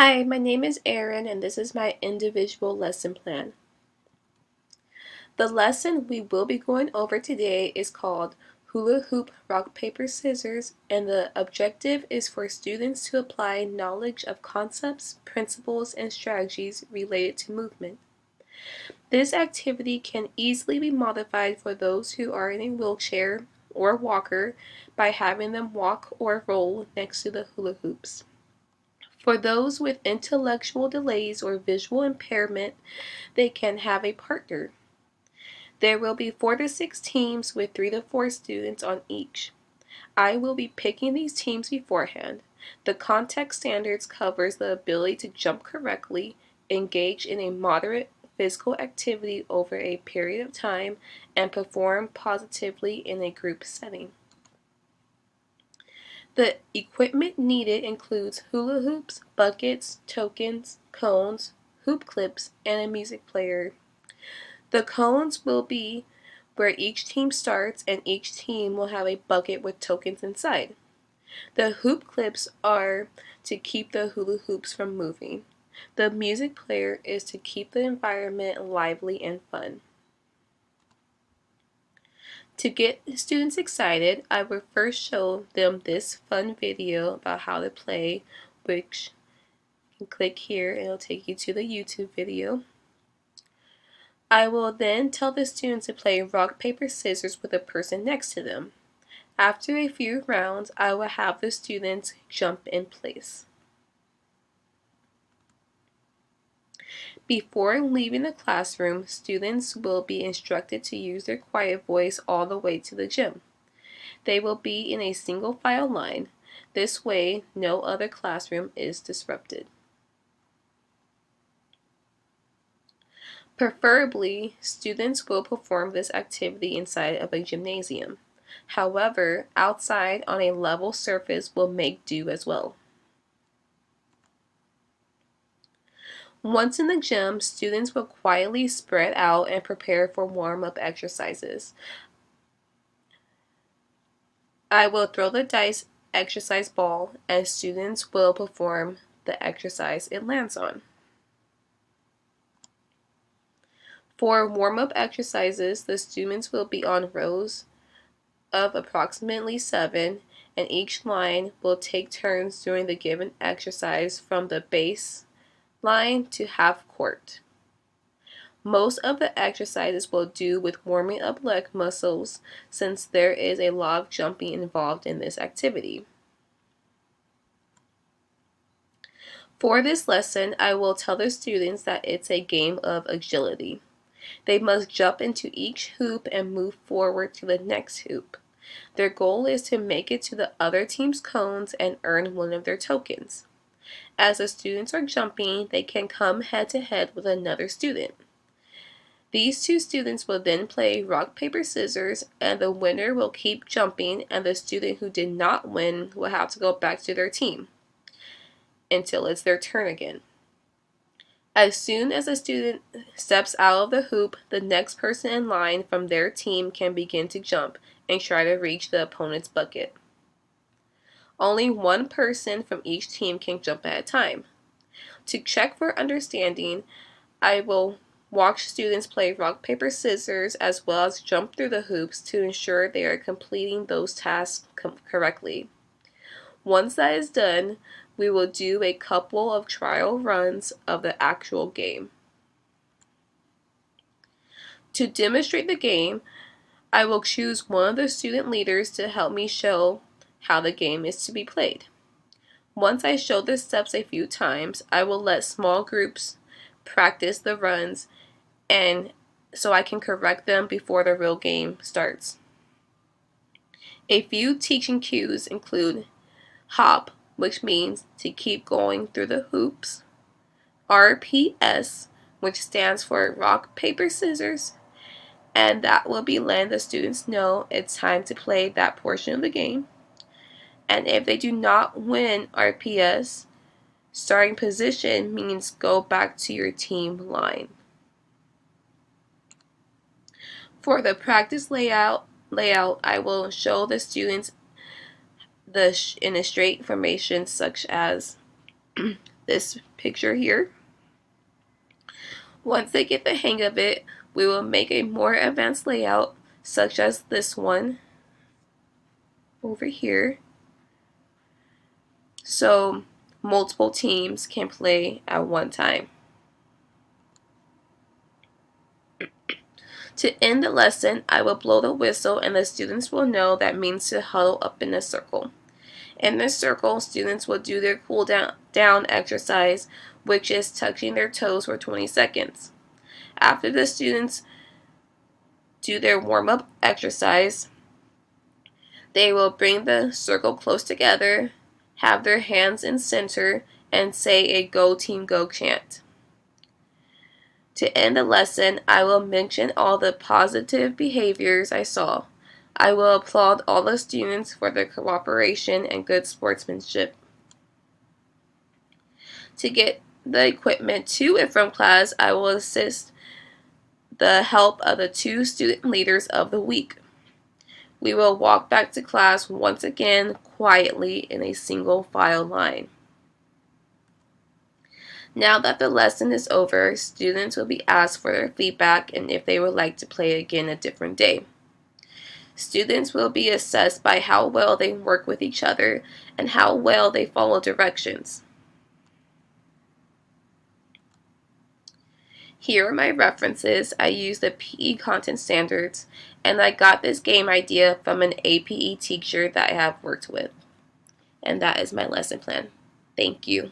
Hi, my name is Erin and this is my individual lesson plan. The lesson we will be going over today is called Hula Hoop Rock Paper Scissors, and the objective is for students to apply knowledge of concepts, principles, and strategies related to movement. This activity can easily be modified for those who are in a wheelchair or walker by having them walk or roll next to the hula hoops. For those with intellectual delays or visual impairment, they can have a partner. There will be 4 to 6 teams with 3 to 4 students on each. I will be picking these teams beforehand. The context standards covers the ability to jump correctly, engage in a moderate physical activity over a period of time, and perform positively in a group setting. The equipment needed includes hula hoops, buckets, tokens, cones, hoop clips, and a music player. The cones will be where each team starts, and each team will have a bucket with tokens inside. The hoop clips are to keep the hula hoops from moving. The music player is to keep the environment lively and fun. To get students excited, I will first show them this fun video about how to play, which you can click here and it'll take you to the YouTube video. I will then tell the students to play rock, paper, scissors with a person next to them. After a few rounds, I will have the students jump in place. Before leaving the classroom, students will be instructed to use their quiet voice all the way to the gym. They will be in a single file line. This way, no other classroom is disrupted. Preferably, students will perform this activity inside of a gymnasium. However, outside on a level surface will make do as well. Once in the gym, students will quietly spread out and prepare for warm-up exercises. I will throw the dice exercise ball and students will perform the exercise it lands on. For warm-up exercises, the students will be on rows of approximately 7, and each line will take turns doing the given exercise from the base line to half court. Most of the exercises will do with warming up leg muscles since there is a lot of jumping involved in this activity. For this lesson, I will tell the students that it's a game of agility. They must jump into each hoop and move forward to the next hoop. Their goal is to make it to the other team's cones and earn one of their tokens. As the students are jumping, they can come head to head with another student. These two students will then play rock, paper, scissors, and the winner will keep jumping, and the student who did not win will have to go back to their team until it's their turn again. As soon as a student steps out of the hoop, the next person in line from their team can begin to jump and try to reach the opponent's bucket. Only one person from each team can jump at a time. To check for understanding, I will watch students play rock, paper, scissors as well as jump through the hoops to ensure they are completing those tasks correctly. Once that is done, we will do a couple of trial runs of the actual game. To demonstrate the game, I will choose one of the student leaders to help me show how the game is to be played. Once I show the steps a few times, I will let small groups practice the runs and so I can correct them before the real game starts. A few teaching cues include hop, which means to keep going through the hoops, RPS, which stands for rock, paper, scissors, and that will be letting the students know it's time to play that portion of the game. And if they do not win RPS, starting position means go back to your team line. For the practice layout, I will show the students in a straight formation such as this picture here. Once they get the hang of it, we will make a more advanced layout, such as this one over here, so multiple teams can play at one time. To end the lesson, I will blow the whistle and the students will know that means to huddle up in a circle. In this circle, students will do their cool down exercise, which is touching their toes for 20 seconds. After the students do their warm-up exercise, they will bring the circle close together, have their hands in center, and say a "Go Team Go" chant. To end the lesson, I will mention all the positive behaviors I saw. I will applaud all the students for their cooperation and good sportsmanship. To get the equipment to and from class, I will assist the help of the 2 student leaders of the week. We will walk back to class once again quietly in a single file line. Now that the lesson is over, students will be asked for their feedback and if they would like to play again a different day. Students will be assessed by how well they work with each other and how well they follow directions. Here are my references. I used the PE content standards, and I got this game idea from an APE teacher that I have worked with. And that is my lesson plan. Thank you.